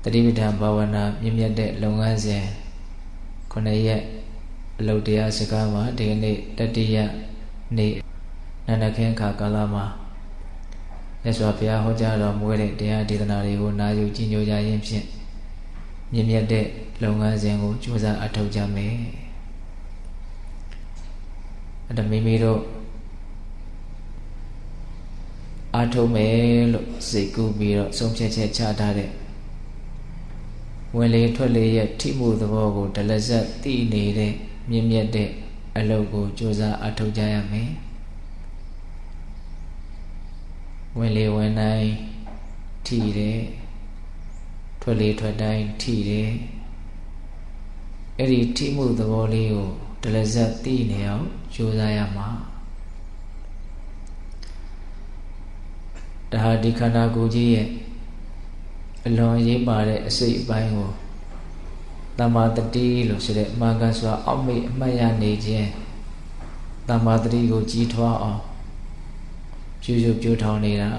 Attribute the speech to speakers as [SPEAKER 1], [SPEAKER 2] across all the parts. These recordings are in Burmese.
[SPEAKER 1] တတိပဋ္ဌာန်ဘာဝနာမြင့်မြတ်တဲ့လုပ်ငန်းစဉ်9 ရက်အလုပ်တရားစကားမှာဒီနေ့တတိယနေ့နန္ဒခင်းခါကာလမှာမြတ်စွာဘုရားဟောကြားတော်မူတဲ့တရားဒေသနာတွေကိုနာယူကြည်ညိုကြရင်းဖြင့်မြင့်မြတ်တဲ့လုပ်ငန်းစဉ်ကိုကြိုးစားအထောက်ကြမယ်အဲ့ဒါမိမိတို့အားထုတ်မယ်လို့စိတ်ကူးပြီးတော့ဆုံးဖြတ်ချက်ချထားတဲ့ဝင်လေထွက်လေရဲ့ထိမှုသဘောကိုဒလဇတ်သိနေတဲ့မြင့်မြတ်တဲ့အလုပ်ကိုကြိုးစားအထောက်ကြရမယ်ဝင်လေဝင်တိုင်းထိတယ်ထွက်လေထွက်တိုင်းထိတယ်အဲ့ဒီထိမှုသဘောလေးကိုဒလဇတ်သိနေအောင်ကြိုးစားရမှာဒါဟာဒီခန္ဓာကိုယ်ကြီးရဲ့အလွန်ရေးပါတဲ့အစိတ်အပိုင်းကိုတမ္မာတတိလို့ဆိုတဲ့အမှန်ကန်စွာအောက်မေ့အမှတ်ရနေခြင်းတမ္မာတတိကိုကြီးထွားအောင်ကျူးကျူးပြိုးထောင်နေတာ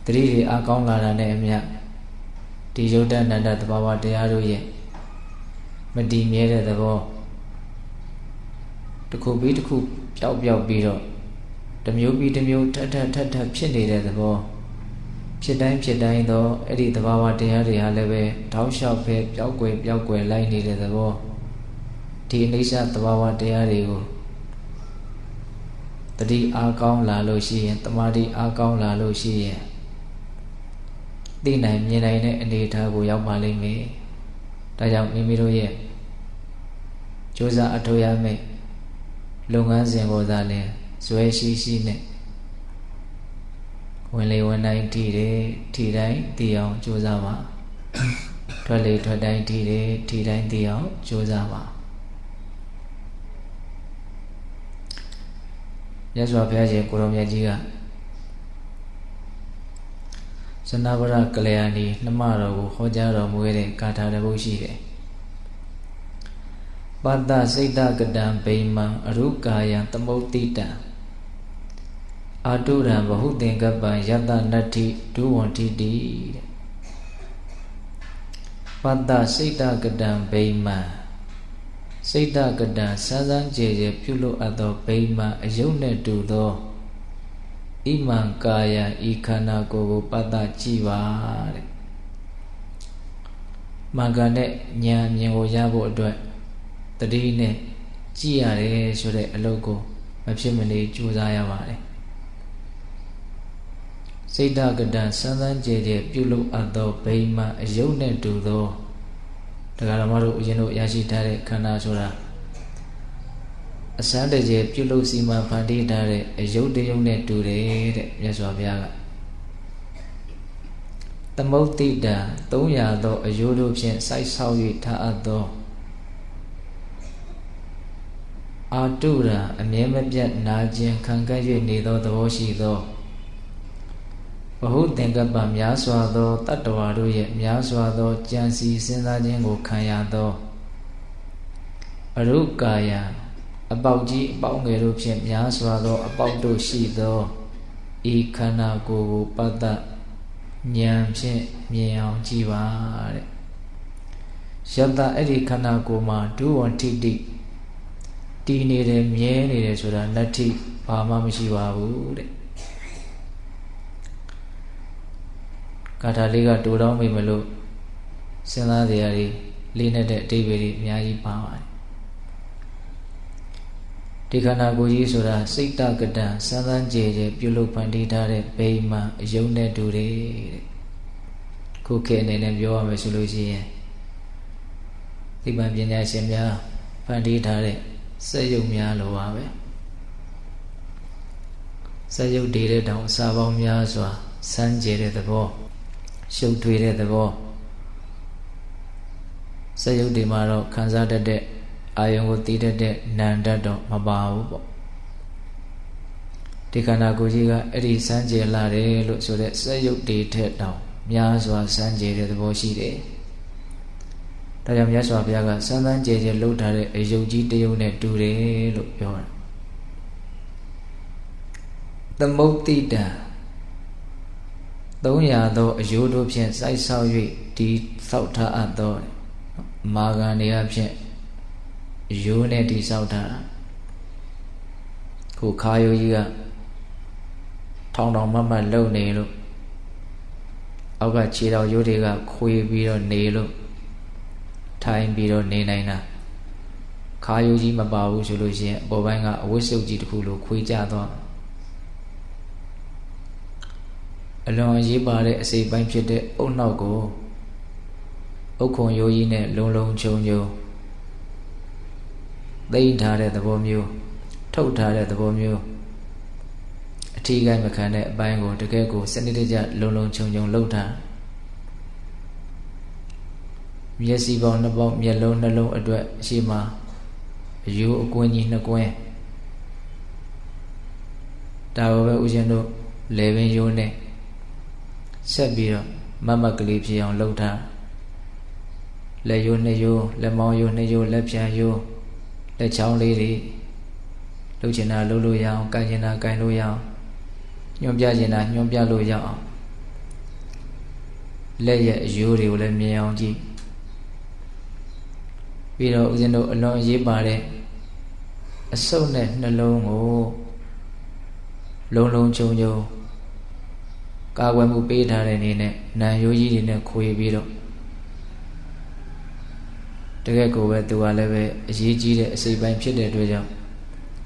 [SPEAKER 1] တတိတွေအကောင်းလာတာနဲ့အမျှဒီယုတ်တနန္တသဘာဝတရားတို့ရဲ့မတည်မြဲတဲ့သဘောတစ်ခုပြီးတစ်ခုပျောက်ပြီးတော့တစ်မျိုးပြီးတစ်မျိုးထပ်ဖြစ်နေတဲ့သဘောဖြစ်တိုင်းတော့အဲ့ဒီသဘာဝတရားတွေဟာလည်းပဲတောက်လျှောက်ပဲပျောက်ကွယ်လိုက်နေတဲ့သဘောဒီအနိစ္စသဘာဝတရားတွေကိုတတိအားကောင်းလာလို့ရှိရင်တမာတိအားကောင်းလာလို့ရှိရင်သိနိုင်မြင်နိုင်တဲ့အနေအထားကိုရောက်ပါလိမ့်မယ်ဒါကြောင့်မိမိတို့ရဲ့ကြိုးစားအထောက်ရမယ်လုပ်ငန်းစဉ်ကိုသာလဲဇွဲရှိနဲ့ဝင်လေဝင်တိုင်းထိတိုင်းသိအောင်ကြိုးစားပါထွက်လေထွက်တိုင်းထိတိုင်းသိအောင်ကြိုးစားပါမြတ်စွာဘုရားရှင်ကိုရောင်မြတ်ကြီးကသနဗရကလျာဏီနှမတော်ကိုဟောကြားတော်မူတဲ့ဂါထာတစ်ပုဒ်ရှိတယ်ပတ္တစိတ်တကတံဗိမံအရုကာယံသမုဋ္ဌိတံအာတုရံဘဟုသင်္ကပ္ပံယတ္တနတ္ထိဒုဝန္တိတိတဲ့ပတ္တစိတ်တကတံဗိမံစိတ်တကတံစမ်းစမ်းကြည်ပြုလို့အပ်သောဗိမာန်အယုတ်နဲ့တူသောဣမံကာယံဤခန္ဓာကိုယ်ကိုပတ္တကြည့်ပါတဲ့မင်္ဂန်နဲ့ဉာဏ်မြင်ကိုရဖို့အတွက်တတိနဲ့ကြည့်ရတယ်ဆိုတဲ့အလုပ်ကိုမဖြစ်မနေကြိုးစားရပါတယ်စိတ်တကတံစမ်းစမ်းကြည်ပြုလို့အပ်သောဗိမာန်အယုတ်နဲ့တူသောတရားဓမ္မတို့အရင်တို့ရရှိထားတဲ့ခန္ဓာဆိုတာအစမ်းတည်းပြုလုပ်စီမံဖန်တီးထားတဲ့အယုတ်တယုတ်နဲ့တူတယ်တဲ့မြတ်စွာဘုရားကသမုဋ္ဌိတံ300သောအယုတ်တို့ဖြင့်စိုက်ဆောက်၍ထားအပ်သောအာတုရံအမြဲမပြတ်နာခြင်းခံကပ်၍နေသောသဘောရှိသောဘဟုသင်္ကပ္ပများစွာသောတတ္တဝါတို့ရဲ့များစွာသောကြံစီစဉ်းစားခြင်းကိုခံရသောအရုကာယံအပေါက်ကြီးအပေါက်ငယ်တို့ဖြင့်များစွာသောအပေါက်တို့ရှိသောဤခန္ဓာကိုယ်ကိုပတ္တဉာဏ်ဖြင့်မြင်အောင်ကြည့်ပါတဲ့ယတ္တအဲ့ဒီခန္ဓာကိုယ်မှာဒုဝန္တိတိတည်နေတယ်မြဲနေတယ်ဆိုတာနတ္ထိဘာမှမရှိပါဘူးတဲ့ဂါထာလေးကတူတောင်းမိမလို့စဉ်းစားတရားတွေလေးနဲ့တဲ့အဓိပ္ပာယ်တွေအများကြီးပါပါတယ်ဒီခန္ဓာကိုယ်ကြီးဆိုတာစိတ်တကတံစမ်းစမ်းကြည်ပြုလုပ်ဖန်တီးထားတဲ့ဗိမာန်အယုံနဲ့တူတယ်တဲ့ခုခေတ်အနေနဲ့ပြောရမယ်ဆိုလို့ရှိရင်သိပ္ပံပညာရှင်များဖန်တီးထားတဲ့စက်ရုပ်များလိုပါပဲစက်ရုပ်တွေတဲ့တောင်အစာပေါင်းများစွာစမ်းကြည်တဲ့သဘောရှုပ်ထွေးတဲ့သဘောစက်ရုပ်တွေမှာတော့ခံစားတတ်တဲ့အာယုံကိုသိတတ်တဲ့နာမ်ဓာတ်တော့မပါဘူးပေါ့ဒီခန္ဓာကိုယ်ကြီးကအဲ့ဒီစမ်းကြယ်လာတယ်လို့ဆိုတဲ့စက်ရုပ်တွေထက်တောင်များစွာစမ်းကြယ်တဲ့သဘောရှိတယ်ဒါကြောင့်မြတ်စွာဘုရားကစမ်းစမ်းကြယ်ကြယ်လှုပ်ထားတဲ့အယုတ်ကြီးတယုတ်နဲ့တူတယ်လို့ပြောတာသမုဋ္ဌိတံ 300သောအယိုးတို့ဖြင့်စိုက်ဆောက်၍ဒီဆောက်ထားအပ်သောမာဂန်တွေအဖြစ်ရိုးနဲ့ဒီဆောက်ထားတာခုခါယိုကြီးကထောင်မတ်လုံနေလို့အောက်ကခြေတော်ရိုးတွေကခွေပြီးတော့နေလို့ထိုင်ပြီးတော့နေနိုင်တာခါယိုကြီးမပါဘူးဆိုလို့ရှိရင်အပေါ်ပိုင်းကအဝတ်စုပ်ကြီးတစ်ခုလိုခွေကျသွားအလွန်အရေးပါတဲ့အစိပ်ပိုင်းဖြစ်တဲ့အုတ်နှောက်ကိုအုတ်ခွန်ရိုးကြီးနဲ့လုံခြုံသိမ်းထားတဲ့သဘောမျိုးထုတ်ထားတဲ့သဘောမျိုးအထီးကိုင်းမခံတဲ့အပိုင်းကိုတကယ်ကိုစနစ်တကျလုံခြုံလုပ်ထားမျက်စိပေါင်းနှစ်ပေါင်းမျက်လုံးနှလုံးအတွက်အရှိမအယိုးအကွင်းကြီးနှစ်ကွင်းဒါကိုပဲဦးဇင်းတို့လေပင်ရိုးနဲ့ဆက်ပြီးတော့မတ်ကလေးဖြစ်အောင်လုပ်ထားလက်ရိုးနှစ်ရိုးလက်မောင်းရိုးနှစ်ရိုးလက်ဖြံရိုးလက်ချောင်းလေးတွေလှုပ်ချင်တာလှုပ်လို့ရအောင်ကိုင်ချင်တာကိုင်လို့ရအောင်ညွှန်ပြချင်တာညွှန်ပြလို့ရအောင်လက်ရဲ့အယိုးတွေကိုလည်းမြင်အောင်ကြည့်ပြီးတော့ဦးဇင်းတို့အလွန်အရေးပါတဲ့အဆုပ်နဲ့နှလုံးကိုလုံခြုံကာကွယ်မှုပေးထားတဲ့အနေနဲ့နံရိုးကြီးတွေနဲ့ခွေပြီးတော့တကယ်ကိုပဲသူကလည်းပဲအရေးကြီးတဲ့အစိပ်ပိုင်းဖြစ်တဲ့အတွက်ကြောင့်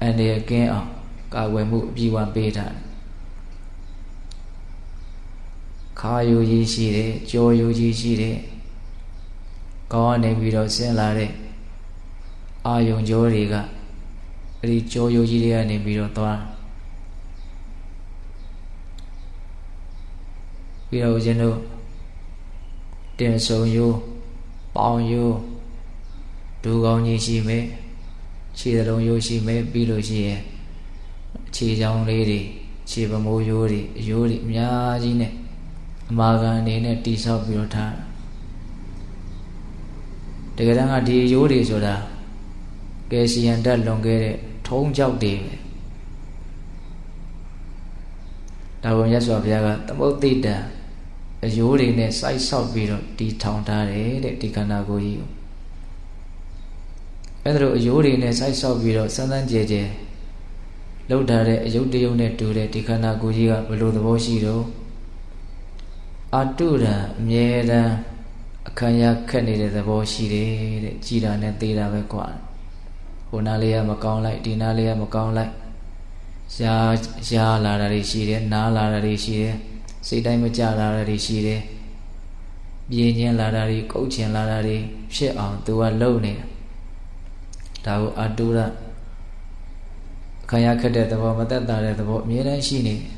[SPEAKER 1] အန္တရာယ်ကင်းအောင်ကာကွယ်မှုအပြည့်အဝပေးထားတယ်ခါယိုကြီးရှိတယ်ကြောယိုကြီးရှိတယ်ကောင်းကနေပြီးတော့ဆင်းလာတဲ့အာယုံကြောတွေကအဲ့ဒီကြောယိုကြီးတွေကနေပြီးတော့သွားပြီးတော့ဦးဇင်းတို့တင်ဆုံယိုးပေါင်ယိုးဒူကောင်းကြီးရှိမယ်ခြေလုံးယိုးရှိမယ်ပြီးလို့ရှိရင်ခြေချောင်းလေးတွေခြေပမိုးယိုးတွေအယိုးတွေအများကြီးနဲ့အမာခံအနေနဲ့တိဆောက်ပြီးတော့ထားတကယ်တမ်းကဒီအယိုးတွေဆိုတာကယ်ဆီယမ်ဓာတ်လွန်ခဲ့တဲ့ထုံးကြောက်တွေပဲဒါကိုမြတ်စွာဘုရားကသမုဒ္ဒိတံအယိုးတွေနဲ့စိုက်ဆောက်ပြီးတော့တီထောင်ထားတယ်တဲ့ဒီခန္ဓာကိုယ်ကြီးကိုအဲ့ဒါလိုအယိုးတွေနဲ့စိုက်ဆောက်ပြီးတော့စမ်းစမ်းကြဲကြဲလှုပ်ထားတဲ့အယုတ်တယုတ်နဲ့တူတဲ့ဒီခန္ဓာကိုယ်ကြီးကဘယ်လိုသဘောရှိတော့အတုရံအမြဲတမ်းအခမ်းရခက်နေတဲ့သဘောရှိတယ်တဲ့ကြည်တာနဲ့သေးတာပဲကွာဟိုနားလေးကမကောင်းလိုက်ဒီနားလေးကမကောင်းလိုက်ရှားလာတာတွေရှိတယ်နားလာတာတွေရှိတယ်စိတ်တိုင်းမကြလာတာတွေရှိတယ်ပြင်းကျင်လာတာတွေကုတ်ချင်လာတာတွေဖြစ်အောင်သူကလှုပ်နေတာဒါကိုအတုရအခမ်းရခက်တဲ့သဘောမသက်သာတဲ့သဘောအမြဲတမ်းရှိနေတယ်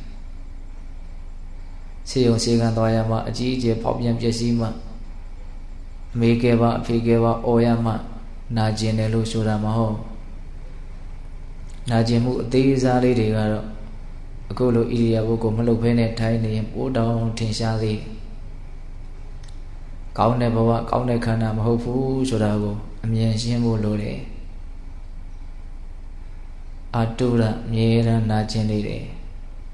[SPEAKER 1] ဆေးရုံဆေးကံသွားရမှအကြီးအကျယ်ဖောက်ပြန်ပျက်စီးမှအမေကဲပါအဖေကဲပါအော်ရမှနာကျင်တယ်လို့ဆိုတာမဟုတ်နာကျင်မှုအသေးစားလေးတွေကတော့အခုလိုဣရိယာပုကိုမလှုပ်ဖဲနဲ့ထိုင်နေရင်ပိုးတောင်ထင်ရှားသေးကောင်းတဲ့ဘဝကောင်းတဲ့ခန္ဓာမဟုတ်ဘူးဆိုတာကိုအမြင်ရှင်းဖို့လိုတယ်အတုရအမြဲတမ်းနာကျင်နေတယ်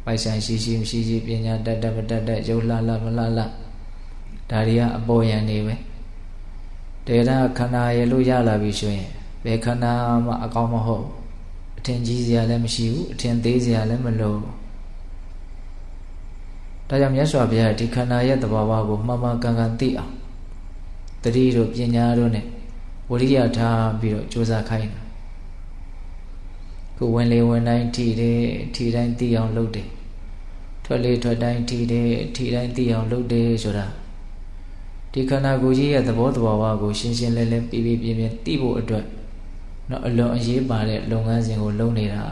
[SPEAKER 1] ပိုက်ဆိုင်ရှိမရှိပညာတတ်မတတ်ရုပ်လှမလှဒါတွေကအပေါ်ယံနေပဲတေရခန္ဓာရလို့ရလာပြီဆိုရင်ဘယ်ခန္ဓာမှအကောင်းမဟုတ်အထင်ကြီးစရာလည်းမရှိဘူးအထင်သေးစရာလည်းမလိုဒါကြောင့်မြတ်စွာဘုရားဒီခန္ဓာရဲ့သဘာဝကိုမှန်မှန်ကန်ကန်သိအောင်တတိတို့ပညာတို့နဲ့ဝိရိယထားပြီးတော့ကြိုးစားခိုင်းတာကိုဝင်လေဝင်တိုင်းထီတယ်ထီတိုင်းသိအောင်လုပ်တယ်ထွက်လေထွက်တိုင်းထီတယ်ထီတိုင်းသိအောင်လုပ်တယ်ဆိုတာဒီခန္ဓာကိုယ်ကြီးရဲ့သဘောတဘာဝကိုရှင်းရှင်းလင်းလင်းပြပြပြပြသိဖို့အတွက်တော့အလွန်အရေးပါတဲ့လုပ်ငန်းစဉ်ကိုလုပ်နေတာ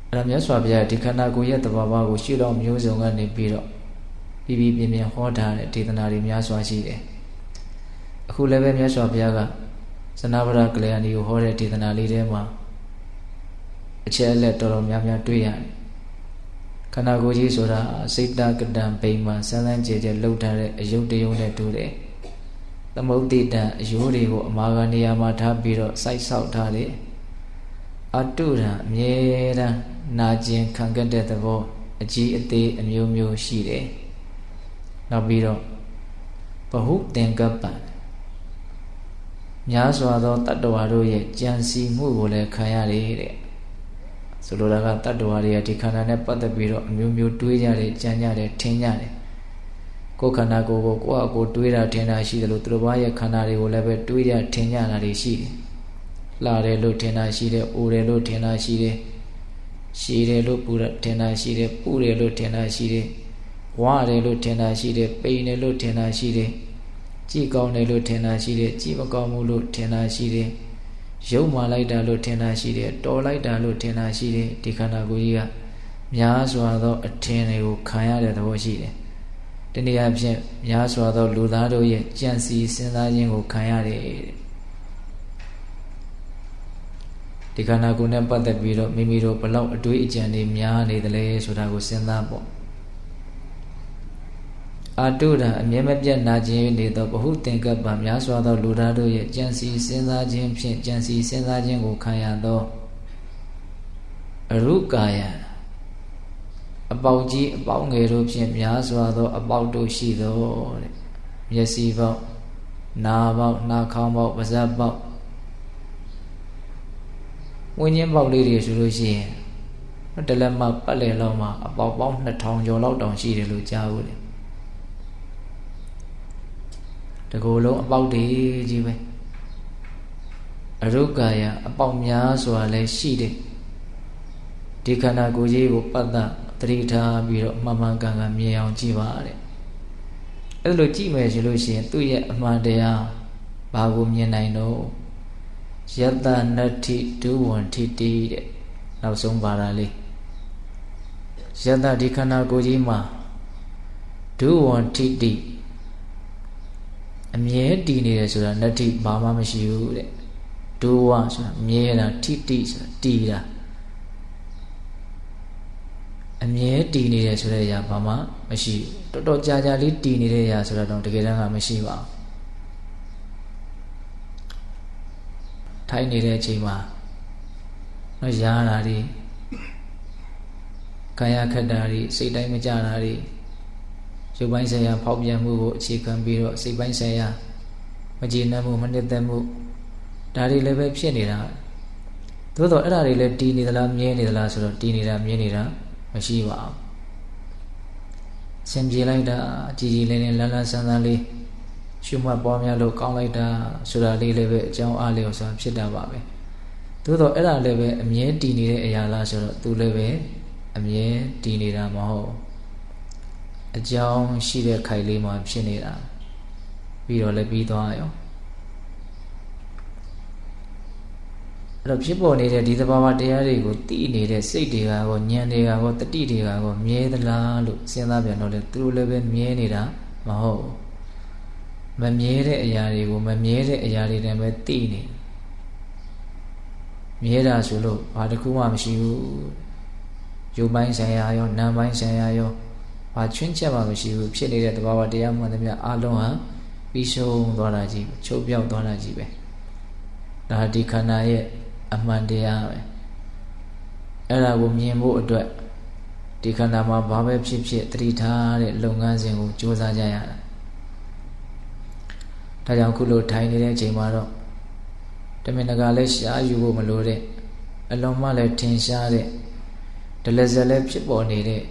[SPEAKER 1] အဲ့ဒါမြတ်စွာဘုရားဒီခန္ဓာကိုယ်ရဲ့သဘာဝကိုရှုတော့မျိုးစုံကနေပြီးတော့ပြပြပြပြဟောထားတဲ့ဒေသနာတွေများစွာရှိတယ်အခုလည်းပဲမြတ်စွာဘုရားကသနဗရကလျာဏီကိုဟောတဲ့ဒေသနာလေးထဲမှာအချက်အလက်တော်တော်များများတွေ့ရတယ်ခန္ဓာကိုယ်ကြီးဆိုတာစိတ်တကတံဘိမှစမ်းစမ်းကြဲကြဲလှုပ်ထားတဲ့အယုတ်တယုတ်နဲ့တူတယ်သမုဒ္ဒိတံအယိုးတွေကိုအမာခံနေရာမှာထားပြီးတော့စိုက်ဆောက်ထားတယ်အတုရံအမြဲတမ်းနာကျင်ခံခဲ့တဲ့သဘော အကြီးအသေးအမျိုးမျိုးရှိတယ်နောက်ပြီးတော့ဘဟုသင်္ကပ္ပများစွာသောတတ္တဝါတို့ရဲ့ကြံစီမှုကိုလည်းခံရတယ်တဲ့ဆိုလိုတာကတတ္တဝါတွေကဒီခန္ဓာနဲ့ပတ်သက်ပြီးတော့အမျိုးမျိုးတွေးကြတယ်ကြံကြတယ်ထင်ကြတယ်ကိုယ်ခန္ဓာကိုယ်ကိုကိုယ့်အကိုတွေးတာထင်တာရှိတယ်လို့သူတို့ဘာရဲ့ခန္ဓာတွေကိုလည်းပဲတွေးကြထင်ကြတာတွေရှိတယ်လှတယ်လို့ထင်တာရှိတယ်အိုတယ်လို့ထင်တာရှိတယ်ရှည်တယ်လို့ပူတာထင်တာရှိတယ်ပူတယ်လို့ထင်တာရှိတယ်ဝါတယ်လို့ထင်တာရှိတယ်ပိန်တယ်လို့ထင်တာရှိတယ်ကြည်ကောင်းတယ်လို့ထင်တာရှိတယ်ကြည်မကောင်းဘူးလို့ထင်တာရှိတယ်ရုပ်မာလိုက်တာလို့ထင်တာရှိတယ်တော်လိုက်တာလို့ထင်တာရှိတယ်ဒီခန္ဓာကိုယ်ကြီးကများစွာသောအထင်တွေကိုခံရတဲ့သဘောရှိတယ်တနည်းအားဖြင့်များစွာသောလူသားတို့ရဲ့ကြံစီစဉ်းစားခြင်းကိုခံရတယ်ဒီခန္ဓာကိုယ်နဲ့ပတ်သက်ပြီးတော့မိမိတို့ဘလောက်အတွေးအကြံတွေများနေသလဲဆိုတာကိုစဉ်းစားပေါ့အာတုဒံအမြဲမပြတ်နာခြင်းနေသောဘဟုသင်္ကပ္ပများစွာသောလူသားတို့ရဲ့ကြံစီစဉ်းစားခြင်းဖြင့်ကြံစီစဉ်းစားခြင်းကိုခံရသောအရုကာယအပေါက်ကြီးအပေါက်ငယ်တို့ဖြင့်များစွာသောအပေါက်တို့ရှိသောတဲ့မျက်စိပေါက်နားပေါက်နှာခေါင်းပေါက်ပါးစပ်ပေါက်ဝိညာဉ်ပေါက်လေးတွေဆိုလို့ရှိရင်တလက်မပတ်လည်လောက်မှာအပေါက်ပေါင်း2000ကျော်လောက်တောင်ရှိတယ်လို့ကြားဘူးလေတကူလုံးအပေါက်တွေကြီးပဲအရုကာယအပေါက်များစွာလည်းရှိတယ်ဒီခန္ဓာကိုယ်ကြီးကိုပတ်သက်သတိထားပြီးတော့မှန်မှန်ကန်ကန်မြင်အောင်ကြည့်ပါတဲ့အဲ့လိုကြည့်မယ်ဆိုလို့ရှိရင်သူ့ရဲ့အမှန်တရားဘာကိုမြင်နိုင်တော့ယတနတ္ထိဒုဝန္ထိတိတဲ့နောက်ဆုံးပါတာလေးယတဒီခန္ဓာကိုယ်ကြီးမှာဒုဝန္ထိတိအမြဲတည်နေတယ်ဆိုတာနတ္ထိဘာမှမရှိဘူးတဲ့ဒုဝဆိုတာမြဲတာထိတိဆိုတာတည်တာအမြဲတည်နေတယ်ဆိုတဲ့အရာဘာမှမရှိတော်တော်ကြာကြာလေးတည်နေတဲ့အရာဆိုတာတော့တကယ်တမ်းကမရှိပါဘူးထိုင်နေတဲ့အချိန်မှာတော့ရာတာတွေကာယခက်တာတွေစိတ်တိုင်းမကြတာတွေရုပ်ပိုင်းဆိုင်ရာဖောက်ပြန်မှုကိုအခြေခံပြီးတော့စိတ်ပိုင်းဆိုင်ရာမကျေနပ်မှုမနှစ်သက်မှုဒါတွေလည်းပဲဖြစ်နေတာသို့တော့အဲ့ဒါတွေလည်းတည်နေသလားမြဲနေသလားဆိုတော့တည်နေတာမြဲနေတာမရှိပါဘူးဆင်ပြေလိုက်တာကြည်ကြည်လင်းလင်းလန်းလန်းဆန်းဆန်းလေးရှုမှတ်ပွားများလို့ကောင်းလိုက်တာဆိုတာလေးလည်းပဲအကြောင်းအားလျော်စွာဖြစ်တာပါပဲသို့တော့အဲ့ဒါလည်းပဲအမြဲတည်နေတဲ့အရာလားဆိုတော့သူလည်းပဲအမြဲတည်နေတာမဟုတ်အကြောင်းရှိတဲ့ခိုင်လေးမှဖြစ်နေတာပြီးတော့လည်းပြီးသွားရောအဲ့တော့ဖြစ်ပေါ်နေတဲ့ဒီသဘာဝတရားတွေကိုသိနေတဲ့စိတ်တွေကရောဉာဏ်တွေကရောတတိတွေကရောမြဲသလားလို့စဉ်းစားပြန်တော့လေသူတို့လည်းပဲမြဲနေတာမဟုတ်မမြဲတဲ့အရာတွေကိုမမြဲတဲ့အရာတွေနဲ့ပဲသိနေမြဲတာဆိုလို့ဘာတစ်ခုမှမရှိဘူးရုပ်ပိုင်းဆိုင်ရာရောနာမ်ပိုင်းဆိုင်ရာရောဘာချွင်းချက်မှမရှိဘူးဖြစ်နေတဲ့သဘာဝတရားမှန်သမျှအလုံးဟာပြီးဆုံးသွားတာကြီးချုပ်ပြောက်သွားတာကြီးပဲဒါဒီခန္ဓာရဲ့အမှန်တရားပဲအဲ့ဒါကိုမြင်ဖို့အတွက်ဒီခန္ဓာမှာဘာပဲဖြစ်ဖြစ်သတိထားတဲ့လုပ်ငန်းစဉ်ကိုကြိုးစားကြရတာဒါကြောင့်ခုလိုထိုင်နေတဲ့အချိန်မှာတော့တမင်တကာလည်းရှားယူဖို့မလိုတဲ့အလုံးမလည်းထင်ရှားတဲ့ဒလဇက်လည်းဖြစ်ပေါ်နေတဲ့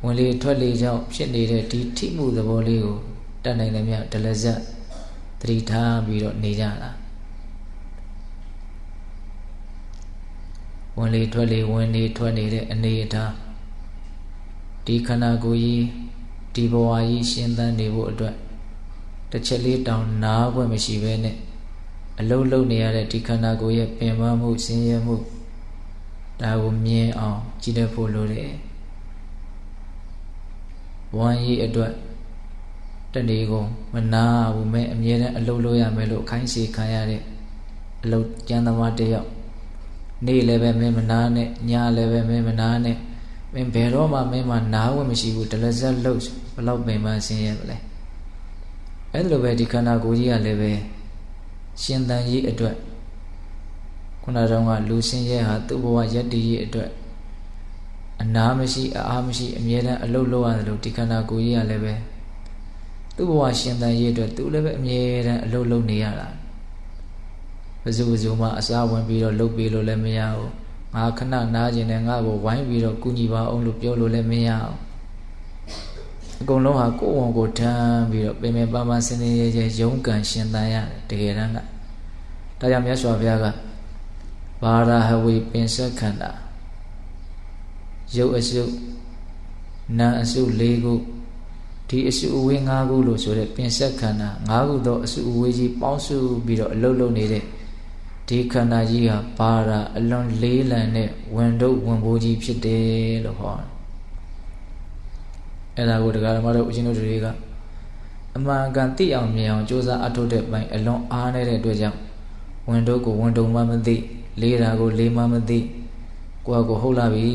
[SPEAKER 1] ဝင်လေထွက်လေကြောင့်ဖြစ်နေတဲ့ဒီထိမှုသဘောလေးကိုတတ်နိုင်တယ်မြတ်ဒလဇက်သတိထားပြီးတော့နေကြတာဝင်လေထွက်လေဝင်နေထွက်နေတဲ့အနေအထားဒီခန္ဓာကိုယ်ကြီးဒီဘဝကြီးရှင်းသန်းနေဖို့အတွက်တစ်ချက်လေးတောင်နားခွင့်မရှိဘဲနဲ့အလုံးလုံးနေရတဲ့ဒီခန္ဓာကိုယ်ရဲ့ပင်ပန်းမှုဆင်းရဲမှုဒါကိုမြင်အောင်ကြည့်တတ်ဖို့လိုတယ်ဝမ်းကြီးအတွက်တနေ့ကုန်မနာဘူးမဲ့အမြဲတမ်းအလုံးလို့ရမယ်လို့ခိုင်းစေခံရတဲ့အလုံးကျမ်းသမားတယောက်နေ့လည်းပဲမင်းမနာနဲ့ညလည်းပဲမင်းမနာနဲ့မင်းဘယ်တော့မှမင်းမနာဝမရှိဘူးဒလဇက်လို့ဘလောက်ပင်ပန်းဆင်းရဲမလဲအဲ့လိုပဲဒီခန္ဓာကိုယ်ကြီးကလည်းပဲရှင်သန်ရေးအတွက်ခုနတုန်းကလူဆင်းရဲဟာသူ့ဘဝယက်တည်ရေးအတွက် အနာမရှိအားမရှိအမြဲတမ်းအလုတ်လောက်ရတယ်လို့ဒီခန္ဓာကိုယ်ကြီးကလည်းပဲသူ့ဘဝရှင်သန်ရေးအတွက်သူလည်းပဲအမြဲတမ်းအလုတ်လုပ်နေရတာဘယ်သူမှအစားဝင်ပြီးတော့လုပ်ပေးလို့လည်းမရဘူးငါခဏနားကျင်တယ်ငါ့ကိုဝိုင်းပြီးတော့ကူညီပါအောင်လို့ပြောလို့လည်းမရဘူးအကုန်လုံးဟာကိုယ်ဝန်ကိုထမ်းပြီးတော့ပင်ပင်ပန်းပန်းစင်စင်ရဲရဲရုန်းကန်ရှင်သန်ရတယ်တကယ်တမ်းကဒါကြောင့်မြတ်စွာဘုရားကဘာရာဟဝေပင်စက်ခန္ဓာရုပ်အစုနာအစု၄ခုဒီအစုအဝေး၅ခုလို့ဆိုတဲ့ပင်စက်ခန္ဓာ၅ခုသောအစုအဝေးကြီးပေါင်းစုပြီးတော့အလုံးလုံးနေတဲ့ဒီခန္ဓာကြီးဟာဘာရာအလွန်လေးလံတဲ့ဝန်တုပ်ဝန်ဘိုးကြီးဖြစ်တယ်လို့ဟောတယ်အဲ့ဒါကိုတရားဓမ္မတို့ဦးဇင်းတို့တွေကအမှန်ကန်သိအောင်မြင်အောင်ကြိုးစားအထောက်တဲ့ပိုင်းအလွန်အားနေတဲ့အတွက်ကြောင့်ဝန်တုပ်ကိုဝန်တုပ်မှမသိလေးတာကိုလေးမှမသိကိုယ့်ကိုဟုတ်လာပြီ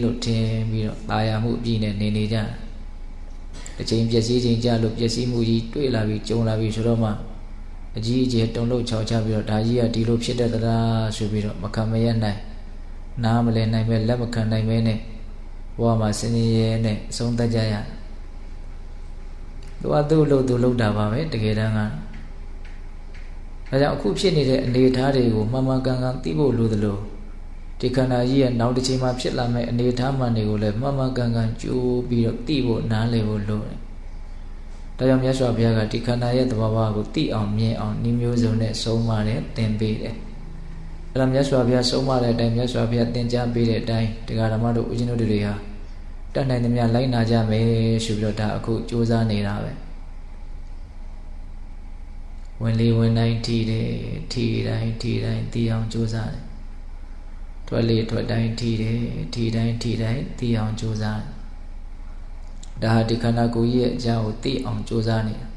[SPEAKER 1] လို့ထင်ပြီးတော့ตายာမှုအပြည့်နဲ့နေကြတစ်ချိန်ပျက်စီးချိန်ကြလို့ပျက်စီးမှုကြီးတွေ့လာပြီးကြုံလာပြီးဆိုတော့မှအကြီးအကျယ်တုံ့လို့ခြောက်ချပြီးတော့ဒါကြီးကဒီလိုဖြစ်တဲ့တရားဆိုပြီးတော့မခံမရနိုင်နားမလဲနိုင်ပဲလက်မခံနိုင်ပဲနဲ့ဘဝမှာစင်ရဲနဲ့အဆုံးသတ်ကြရသူ့လို့သူလုပ်တာပါပဲတကယ်တမ်းကဒါကြောင့်အခုဖြစ်နေတဲ့အနေအထားတွေကိုမှန်မှန်ကန်ကန်သိဖို့လိုသလိုဒီခန္ဓာကြီးရဲ့နောက်တစ်ချိန်မှာဖြစ်လာမယ့်အနေအထားမှန်တွေကိုလည်းမှန်မှန်ကန်ကန်ကြိုးပြီးတော့သိဖို့နားလည်ဖို့လိုတယ်ဒါကြောင့်မြတ်စွာဘုရားကဒီခန္ဓာရဲ့သဘာဝကိုသိအောင်မြင်အောင်ဤမျိုးစုံနဲ့ဆုံးမတယ်သင်ပေးတယ်အဲ့ဒါမြတ်စွာဘုရားဆုံးမတဲ့အတိုင်းမြတ်စွာဘုရားသင်ကြားပေးတဲ့အတိုင်းတရားဓမ္မတို့ဦးဇင်းတို့တွေဟာတတ်နိုင်သမျှလိုက်နာကြမယ်ဆိုပြီးတော့ဒါအခုကြိုးစားနေတာပဲဝင်လေဝင်တိုင်းထီတယ်ထီတိုင်းသိအောင်ကြိုးစားတယ်ထွက်လေထွက်တိုင်းထီတယ်ထီတိုင်းသိအောင်ကြိုးစားတယ်ဒါဟာဒီခန္ဓာကိုယ်ရဲ့အကြောင်းကိုသိအောင်ကြိုးစားနေတာ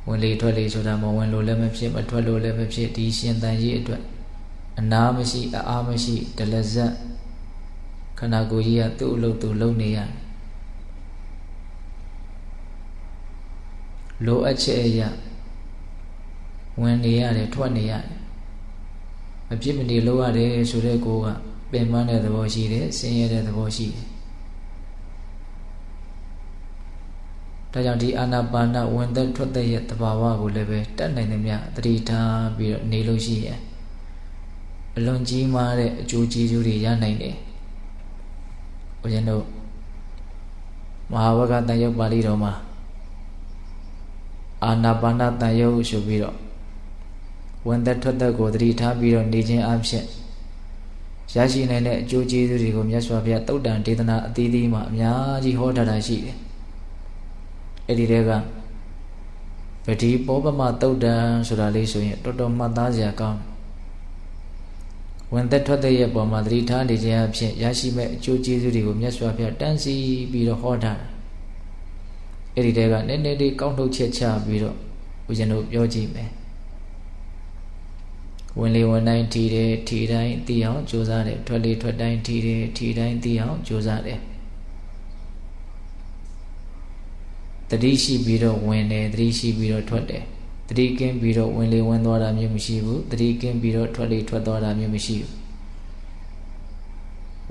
[SPEAKER 1] ဝင်လေထွက်လေဆိုတာမဝင်လို့လည်းမဖြစ်မထွက်လို့လည်းမဖြစ်ဒီရှင်သန်ရေးအတွက်အနာမရှိအားမရှိဒလဇတ်ခန္ဓာကိုယ်ကြီးကသူ့အလုပ်သူလုပ်နေရတယ်လိုအပ်ချက်အရာဝင်နေရတယ်ထွက်နေရတယ်မဖြစ်မနေလုပ်ရတယ်ဆိုတဲ့ကိုကပင်ပန်းတဲ့သဘောရှိတယ်ဆင်းရဲတဲ့သဘောရှိတယ်ဒါကြောင့်ဒီအာနာပါနဝင်သက်ထွက်သက်ရဲ့တဘာဝကိုလည်းပဲတတ်နိုင်သမျှသတိထားပြီးတော့နေလို့ရှိရင်အလွန်ကြီးမားတဲ့အကျိုးကျေးဇူးတွေရနိုင်တယ်ဘုရားတို့မဟာဝဂ္ဂတန်ရုပ်ပါဠိတော်မှာအာနာပါနတန်ရုပ်ဆိုပြီးတော့ဝင်သက်ထွက်သက်ကိုသတိထားပြီးတော့နေခြင်းအဖြစ်ရရှိနိုင်တဲ့အကျိုးကျေးဇူးတွေကိုမြတ်စွာဘုရားသုတ်တန်ဒေသနာအသီးသီးမှာအများကြီးဟောထားတာရှိတယ်အဲ့ဒီတဲကဗတိပောပမသုတ်တန်ဆိုတာလေးဆိုရင်တော်တော်မှတ်သားစရာကောင်းဝင်သက်ထွက်သက်ရဲ့ပုံမှာသတိထားနေခြင်းအဖြစ်ရရှိမဲ့အကျိုးကျေးဇူးတွေကိုမြတ်စွာဘုရားတန်းစီပြီးတော့ဟောထားတာအဲ့ဒီတဲကနည်းနည်းလေးကောက်ထုတ်ချက်ချပြီးတော့ဦးဇင်းတို့ပြောကြည့်မယ်ဝင်လေဝင်တိုင်းထီတယ်ထီတိုင်းသိအောင်ကြိုးစားတယ်ထွက်လေထွက်တိုင်းထီတယ်ထီတိုင်းသိအောင်ကြိုးစားတယ်တတိရှိပြီးတော့ဝင်တယ်တတိရှိပြီးတော့ထွက်တယ်တတိကင်းပြီးတော့ဝင်လေဝင်သွားတာမျိုးမရှိဘူးတတိကင်းပြီးတော့ထွက်လေထွက်သွားတာမျိုးမရှိဘူး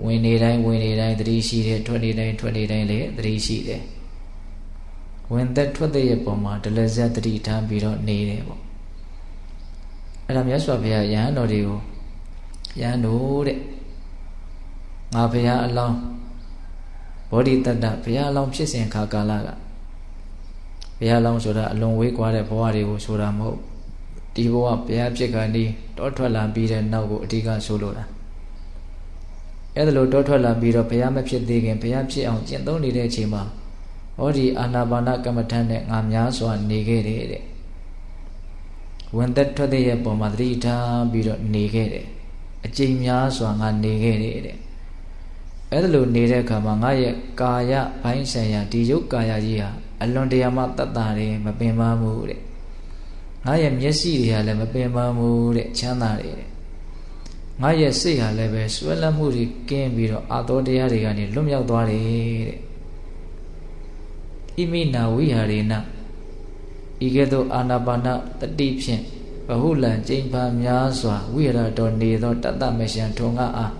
[SPEAKER 1] ဝင်နေတိုင်းတတိရှိတယ်ထွက်နေတိုင်းလည်းတတိရှိတယ်ဝင်သက်ထွက်တဲ့ရဲ့ပုံမှာဒလဇတ်တတိထားပြီးတော့နေတယ်ပေါ့အဲ့ဒါမြတ်စွာဘုရားယဟန်တော်တွေကိုယဟန်တို့တဲ့ငါဘုရားအလောင်းဘောဓိတတ္တဘုရားအလောင်းဖြစ်စဉ်ခါကာလကဘုရားအလောင်းဆိုတာအလွန်ဝေးကွာတဲ့ဘဝတွေကိုဆိုတာမဟုတ်ဒီဘဝဘုရားဖြစ်ကနေတောထွက်လာပြီးတဲ့နောက်ကိုအဓိကဆိုလိုတာအဲ့ဒါလိုတောထွက်လာပြီးတော့ဘုရားမဖြစ်သေးခင်ဘုရားဖြစ်အောင်ကျင့်သုံးနေတဲ့အချိန်မှာဟောဒီအာနာပါနကမ္မထန်နဲ့ငါများစွာနေခဲ့တယ်တဲ့ဝင်သက်ထွက်တဲ့ရဲ့ပုံမှာသတိထားပြီးတော့နေခဲ့တယ်အကျင့်များစွာငါနေခဲ့တယ်တဲ့အဲ့ဒါလိုနေတဲ့အခါမှာငါရဲ့ကာယဘိုင်းဆိုင်ရာဒီရုပ်ကာယကြီးဟာအလွန်တရာမှတတ်တာတယ်မပင်ပန်းဘူးတဲ့ငါရဲ့မျက်စိတွေဟာလည်းမပင်ပန်းဘူးတဲ့ချမ်းသာတယ်တဲ့ငါရဲ့စိတ်ဟာလည်းပဲဆွဲလန်းမှုတွေကင်းပြီးတော့အာသောတရားတွေကနေလွတ်မြောက်သွားတယ်တဲ့ဣမိနာဝိဟာရေနဤကဲ့သို့အာနာပါနတတိဖြင့်ဘဟုလံကျိန်ဖန်များစွာဝိရတော်နေသောတတ္တမရှံထုံငါအား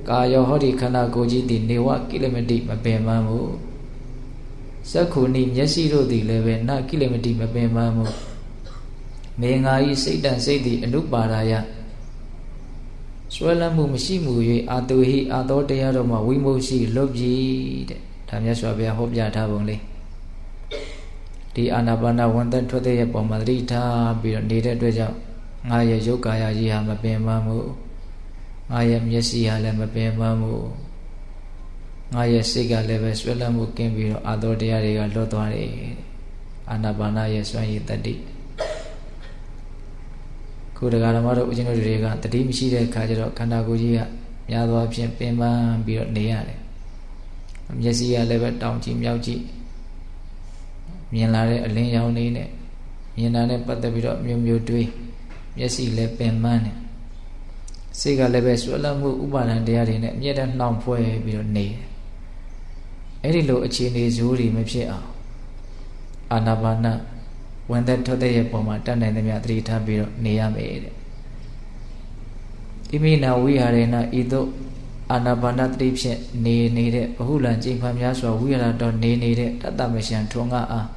[SPEAKER 1] ကာယောဟောဒီခန္ဓာကိုယ်ကြီးသည်နေဝကိလမတိမပင်ပန်းမှုစက္ခုနိမျက်စိတို့သည်လည်းပဲနကိလမတိမပင်ပန်းမှုမေငါဤစိတ်တန်စိတ်သည်အနုပါဒာယဆွဲလန်းမှုမရှိမှု၍အာတုဟိအာသောတရားတော်မှာဝိမု ක්ෂි လွတ်ပြီတဲ့ဒါမြတ်စွာဘုရားဟောပြထားပုံလေးဒီအာနာပါနဝန်သက်ထွက်တဲ့ပုံမှာသတိထားပြီးတော့နေတဲ့အတွက်ကြောင့်ငါရဲ့ရုပ်ကာယကြီးဟာမပင်ပန်းမှုငါရဲ့မျက်စိဟာလည်းမပင်ပန်းမှုငါရဲ့စိတ်ကလည်းပဲဆွဲလန်းမှုကင်းပြီးတော့အာသောတရားတွေကလွတ်သွားတယ်အာနာပါနရဲ့စွမ်းရည်တတိခုတရားဓမ္မတို့ဦးဇင်းတို့တွေကတတိမရှိတဲ့အခါကျတော့ခန္ဓာကိုယ်ကြီးကများသောအားဖြင့်ပင်ပန်းပြီးတော့နေရတယ်မျက်စိကလည်းပဲတောင်ကြည့်မြောက်ကြည့်မြင်လာတဲ့အလင်းရောင်လေးနဲ့မြင်တာနဲ့ပတ်သက်ပြီးတော့မျိုးမျိုးတွေးမျက်စိလည်းပင်ပန်းတယ်စိတ်ကလည်းပဲဆွဲလန်းမှုဥပါဒံတရားတွေနဲ့အမြဲတမ်းနှောင့်ဖွဲ့ပြီးတော့နေတယ်အဲ့ဒီလိုအခြေအနေဇိုးတွေမဖြစ်အောင်အာနာပါနဝန်သက်ထွက်တဲ့ပုံမှာတတ်နိုင်သမျှသတိထားပြီးတော့နေရမယ်တဲ့ဣမိနာဝိဟာရေနဤသို့အာနာပါနသတိဖြင့်နေနေတဲ့ဘဟုလံကျင့်ဖန်များစွာဝိဟာရတော်နေနေတဲ့တတ္တမရှံထွန်ငါအား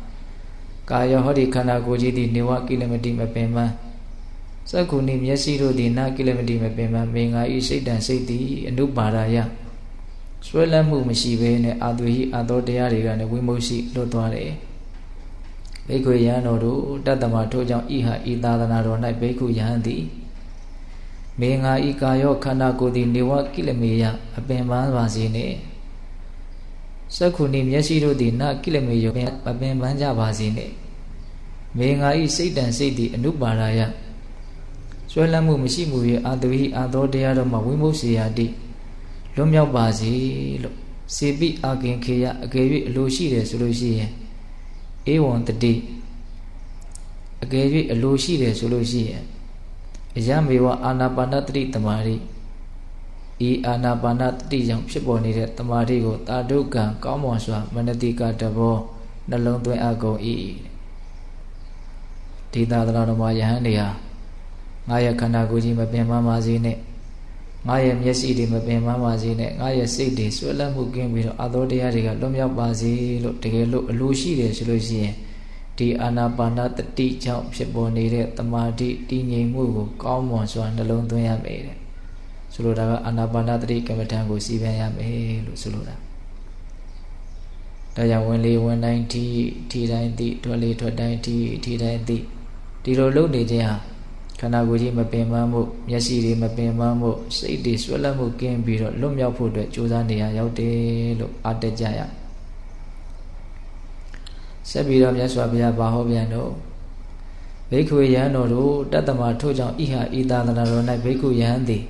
[SPEAKER 1] ကာယောဟောဒီခန္ဓာကိုယ်ကြီးသည်နေဝကိလမတိမပင်ပန်းစက္ခုနိမျက်စိတို့သည်နာကိလမတိမပင်ပန်းမေငါဤစိတ်တန်စိတ်သည်အနုပါဒာယဆွဲလန်းမှုမရှိဘဲနဲ့အာသွေဟိအာသောတရားတွေကလည်းဝိမု ක්ෂි လွတ်သွားတယ်ဘိက္ခုယံတော်တို့တတ္တမထို့ကြောင့်ဤဟာဤသာသနာတော်၌ဘိက္ခုယံသည်မေငါဤကာယောခန္ဓာကိုယ်သည်နေဝကိလမေယအပင်ပန်းပါစေနှင့်စက္ခုနိမျက်စိတို့သည်နာကိလမေယအပင်ပန်းကြပါစေနှင့်မေငါဤစိတ်တန်စိတ်သည်အနုပါဒာယဆွဲလန်းမှုမရှိမှု၍အာတဝိအာသောတရားတော်မှာဝိမု ක්ෂි ယာတိလွတ်မြောက်ပါစေလို့စေပိအာကင်ခေယအကယ်၍အလိုရှိတယ်ဆိုလို့ရှိရင်ဧဝံတတိအကယ်၍အလိုရှိတယ်ဆိုလို့ရှိရင်အယမေဝအာနာပါနတတိတမာရိဤအာနာပါနတတိကြောင့်ဖြစ်ပေါ်နေတဲ့တမာရိကိုတာဒုက္ကံကောင်းမွန်စွာမနတိကတဘောနှလုံးသွင်းအပ်ကုန်၏ဒီသာသနာတော်မှာယဟန်တွေဟာငါရဲ့ခန္ဓာကိုယ်ကြီးမပင်ပန်းပါစေနဲ့ငါရဲ့မျက်စိတွေမပင်ပန်းပါစေနဲ့ငါရဲ့စိတ်တွေဆွဲလန်းမှုကင်းပြီးတော့အာသောတရားတွေကလွတ်မြောက်ပါစေလို့တကယ်လို့အလိုရှိတယ်ဆိုလို့ရှိရင်ဒီအာနာပါနတတိကြောင့်ဖြစ်ပေါ်နေတဲ့တမာတိတည်ငြိမ်မှုကိုကောင်းမွန်စွာနှလုံးသွင်းရမယ်တဲ့ဆိုလိုတာကအာနာပါနတတိကမ္မဋ္ဌာန်းကိုစီပန်ရမယ်လို့ဆိုလိုတာဒါကြောင့်ဝင်လေဝင်တိုင်းထိတိုင်းသိထွက်လေထွက်တိုင်းထိတိုင်းသိဒီလိုလုပ်နေခြင်းဟာခန္ဓာကိုယ်ကြီးမပင်ပန်းမှုမျက်စိတွေမပင်ပန်းမှုစိတ်တွေဆွဲလန်းမှုကင်းပြီးတော့လွတ်မြောက်ဖို့အတွက်ကြိုးစားနေရရောက်တယ်လို့အားတက်ကြရဆက်ပြီးတော့မြတ်စွာဘုရားဘာဟောပြန်တော့ဘိက္ခုယံတော်တို့တတ္တမထို့ကြောင့်ဣဟဤသာသနာတော်၌ဘိက္ခုယံသည်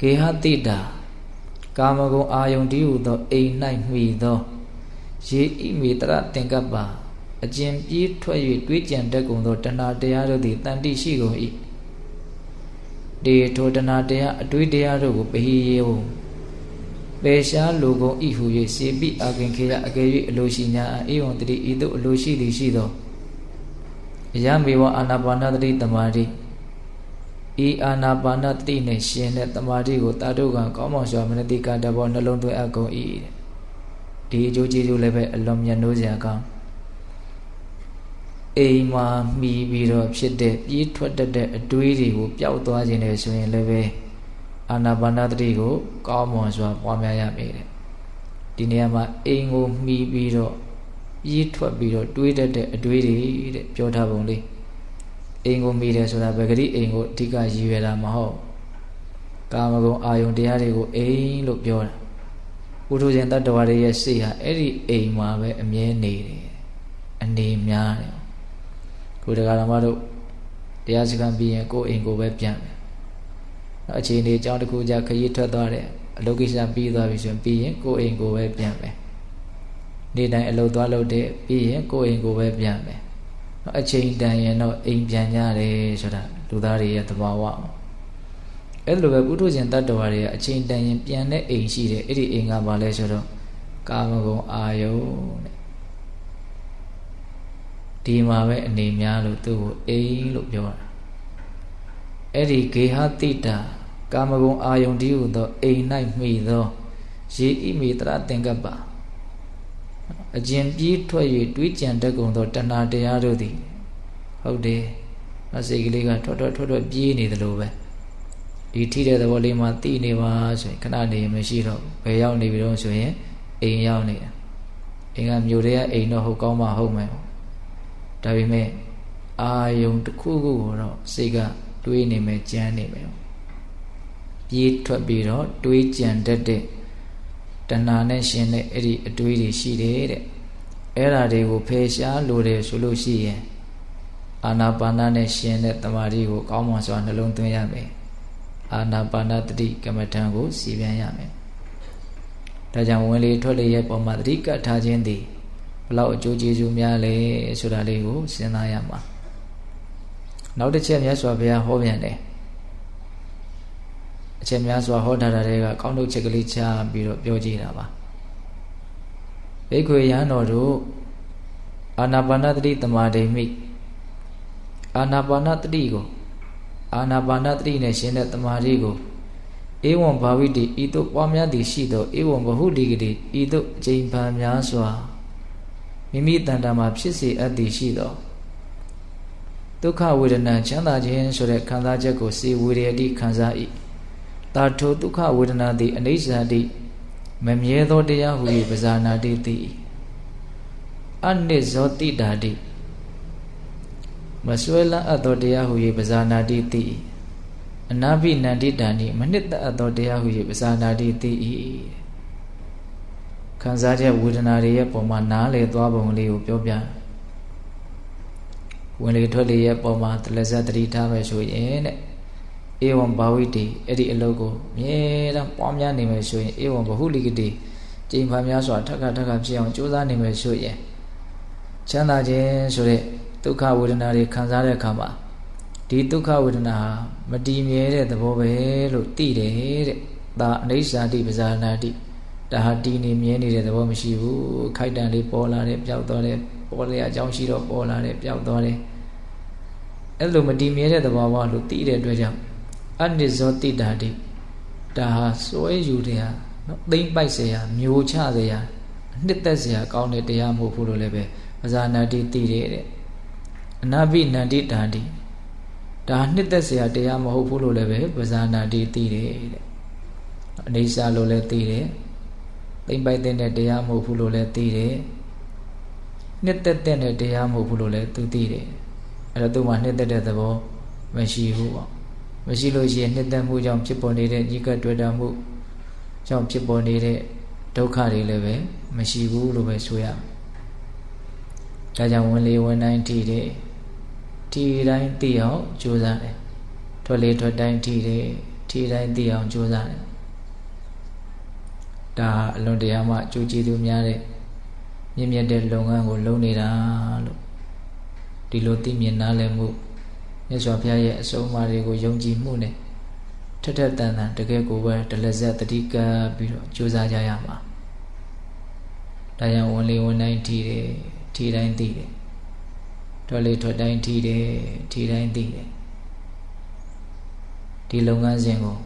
[SPEAKER 1] ကေဟတိတာကာမဂုဏ်အာယုန်တိဟုသောအိမ်၌မှီသောယေဣမေတရသင်္ကပ္ပအကျဉ်ပြေးထွက်၍တွေးကြံတတ်ကုန်သောတဏှာတရားတို့သည်တန်တိရှိကုန်၏ဒီထိုတဏှာတရားအတွေးတရားတို့ကိုပဟိယေဝပေရှားလိုကုန်၏ဟု၍စေပိအာကင်ခေယအကယ်၍အလိုရှိညာဧဝံတတိဤသို့အလိုရှိသည်ရှိသောအယမေဝအာနာပါနတတိတမာတိဤအာနာပါနတတိနှင့်ရှင်တဲ့တမာတိကိုတာတုကံကောင်းမွန်စွာမနတိကတဘောနှလုံးသွင်းအပ်ကုန်၏ဒီအကျိုးကျေးဇူးလည်းပဲအလွန်မြတ်နိုးစရာကောင်းအိမ်မှာမှီပြီးတော့ဖြစ်တဲ့ပြေးထွက်တတ်တဲ့အတွေးတွေကိုပျောက်သွားခြင်းနဲ့ဆိုရင်လည်းပဲအာနာပါနတတိကိုကောင်းမွန်စွာပွားများရမယ်တဲ့ဒီနေရာမှာအိမ်ကိုမှီပြီးတော့ပြေးထွက်ပြီးတော့တွေးတတ်တဲ့အတွေးတွေတဲ့ပြောထားပုံလေးအိမ်ကိုမှီတယ်ဆိုတာဗဂတိအိမ်ကိုအဓိကရည်ရွယ်တာမဟုတ်ကာမဂုဏ်အာယုန်တရားတွေကိုအိမ်လို့ပြောတာပုထုဇဉ်တတ္တဝါတွေရဲ့စိတ်ဟာအဲ့ဒီအိမ်မှာပဲအမြဲနေတယ်အနေများတယ်ကိုယ်တရားဓမ္မတို့တရားစခန်းပြီးရင်ကိုယ်အိမ်ကိုပဲပြန်မယ်။အခြေအနေအကြောင်းတစ်ခုကြခရီးထွက်သွားတယ်အလုပ်ကိစ္စပြီးသွားပြီဆိုရင်ပြီးရင်ကိုယ်အိမ်ကိုပဲပြန်မယ်။နေ့တိုင်းအလုပ်သွားလုပ်တဲ့ပြီးရင်ကိုယ်အိမ်ကိုပဲပြန်မယ်။အချိန်တန်ရင်တော့အိမ်ပြန်ကြတယ်ဆိုတာလူသားတွေရဲ့သဘာဝ။အဲ့လိုပဲပုထုဇဉ်တတ္တဝါတွေကအချိန်တန်ရင်ပြန်တဲ့အိမ်ရှိတယ်အဲ့ဒီအိမ်ကဘာလဲဆိုတော့ကာမဂုဏ်အာယုန်တဲ့ဒီမှာပဲအနေများလို့သူ့ကိုအိမ်လို့ပြောတာအဲ့ဒီဂေဟတိတာ ကာမဂုဏ်အာယုန်ဒီဟုသောအိမ်၌မိသောရေဣမိတရသင်္ကပ္ပအကျဉ်ပြေးထွက်၍တွေးကြံတတ်ကုန်သောတဏှာတရားတို့သည်ဟုတ်တယ်စိတ်ကလေးကထွက်ပြေးနေသလိုပဲဒီထိတဲ့သဘောလေးမှာသိနေပါဆိုရင်ခဏနေမရှိတော့ဘယ်ရောက်နေပြီတော့ဆိုရင်အိမ်ရောက်နေတာအိမ်ကမြို့တွေကအိမ်တော့ဟုတ်ကောင်းမှဟုတ်မယ်ဒါပေမဲ့အာယုံတစ်ခုခုကိုတော့စိတ်ကတွေးနေမယ်ကြမ်းနေမယ်ပြေးထွက်ပြီးတော့တွေးကြံတတ်တဲ့တဏှာနဲ့ရှင်တဲ့အဲ့ဒီအတွေးတွေရှိတယ်တဲ့အဲ့ဓာတွေကိုဖယ်ရှားလို့တယ်ဆိုလို့ရှိရင်အာနာပါနနဲ့ရှင်တဲ့တမာတိကိုကောင်းမွန်စွာနှလုံးသွင်းရမယ်အာနာပါနတတိကမ္မထံကိုစီပြန်ရမယ်ဒါကြောင့်ဝင်လေထွက်လေရဲ့ပုံမှာတတိကထားခြင်းသည်ဘလောက်အကျိုးကျေးဇူးများလဲဆိုတာလေးကိုစဉ်းစားရမှာနောက်တစ်ချက်မြတ်စွာဘုရားဟောပြန်တယ်အချက်များစွာဟောထားတာတွေကကောင်းထုတ်ချက်ကလေးချပြီးတော့ပြောကြည့်တာပါဘိက္ခွေယံတော်တို့အာနာပါနတတိသမာဓိမိအာနာပါနတတိကိုအာနာပါနတတိနဲ့ရှင်တဲ့သမာဓိကိုဧဝံဘာဝိတိဤသို့ပွားများသည်ရှိသောဧဝံဘဟုတိကတိဤသို့အကျိန်ပန်များစွာမိမိတဏ္ဍာမှာဖြစ်စေအပ်သည်ရှိသောဒုက္ခဝေဒနာချမ်းသာခြင်းဆိုတဲ့ခံစားချက်ကိုစေဝေရတိခံစား၏တာထိုဒုက္ခဝေဒနာသည်အနိစ္စတိမမြဲသောတရားဟူ၍ပဇာနာတိသိအနိဇောတိတာတိမဆွဲလန်းအပ်သောတရားဟူ၍ပဇာနာတိသိအနာဘိနန္တိတာနိမနစ်သက်အပ်သောတရားဟူ၍ပဇာနာတိသိခံစားချက်ဝေဒနာတွေရဲ့ပုံမှာနားလေသွားပုံလေးကိုပြောပြဝင်လေထွက်လေရဲ့ပုံမှာတလဇတ်တတိထားမယ်ဆိုရင်တဲ့ဧဝံဘာဝိတိအဲ့ဒီအလုပ်ကိုမြဲတမ်းပွားများနေမယ်ဆိုရင်ဧဝံဘဟုလိကတိကျင့်ဖန်များစွာထပ်ခါဖြစ်အောင်ကြိုးစားနေမယ်ဆိုရင်ချမ်းသာခြင်းဆိုတဲ့ဒုက္ခဝေဒနာတွေခံစားတဲ့အခါမှာဒီဒုက္ခဝေဒနာဟာမတည်မြဲတဲ့သဘောပဲလို့သိတယ်တဲ့ဒါအနိစ္စတိပဇာနာတိဒါဟာတည်နေမြဲနေတဲ့သဘောမရှိဘူးခိုက်တန်လေးပေါ်လာတယ်ပျောက်သွားတယ်ပေါ်လေအကြောင်းရှိတော့ပေါ်လာတယ်ပျောက်သွားတယ်အဲ့လိုမတည်မြဲတဲ့သဘောပါလို့သိတဲ့အတွက်ကြောင့်အနိဇောတိတာတိဒါဟာစွဲယူတဲ့ဟာနော်သိမ့်ပိုက်เสียမျိုးချเสียနှစ်သက်เสียကောင်းတဲ့တရားမဟုတ်ဘူးလို့လည်းပဲပဇာနာတိသိတယ်တဲ့အနာဘိနန္တိတာတိဒါနှစ်သက်เสียတရားမဟုတ်ဘူးလို့လည်းပဲပဇာနာတိသိတယ်တဲ့အနိစ္စလို့လည်းသိတယ်သိမ့်ပိုက်တဲ့တရားမဟုတ်ဘူးလို့လည်းသိတယ်နှစ်သက်တဲ့တရားမဟုတ်ဘူးလို့လည်းသူသိတယ်အဲ့တော့သူမှနှစ်သက်တဲ့သဘောမရှိဘူးပေါ့မရှိလို့ရှိရင်နှစ်သက်မှုကြောင့်ဖြစ်ပေါ်နေတဲ့ညီကတွေ့တာမှုကြောင့်ဖြစ်ပေါ်နေတဲ့ဒုက္ခတွေလည်းပဲမရှိဘူးလို့ပဲဆိုရမယ်ဒါကြောင့်ဝင်လေဝင်တိုင်းထိတယ်ထိတိုင်းသိအောင်ကြိုးစားတယ်ထွက်လေထွက်တိုင်းထိတယ်ထိတိုင်းသိအောင်ကြိုးစားတယ်ဒါအလွန်တရာမှအကျိုးကျေးဇူးများတဲ့မြင့်မြတ်တဲ့လုပ်ငန်းကိုလုပ်နေတာလို့ဒီလိုသိမြင်နားလည်မှုမြတ်စွာဘုရားရဲ့အဆုံးအမတွေကိုယုံကြည်မှုနဲ့ထက်ထက်တန်တန်တကယ်ကိုပဲတလက်ဆက်တတိကပြီးတော့ကြိုးစားကြရမှာဒါကြောင့်ဝင်လေဝင်တိုင်းထိတယ်ထိတိုင်းသိတယ်ထွက်လေထွက်တိုင်းထိတယ်ထိတိုင်းသိတယ်ဒီလုပ်ငန်းစဉ်ကို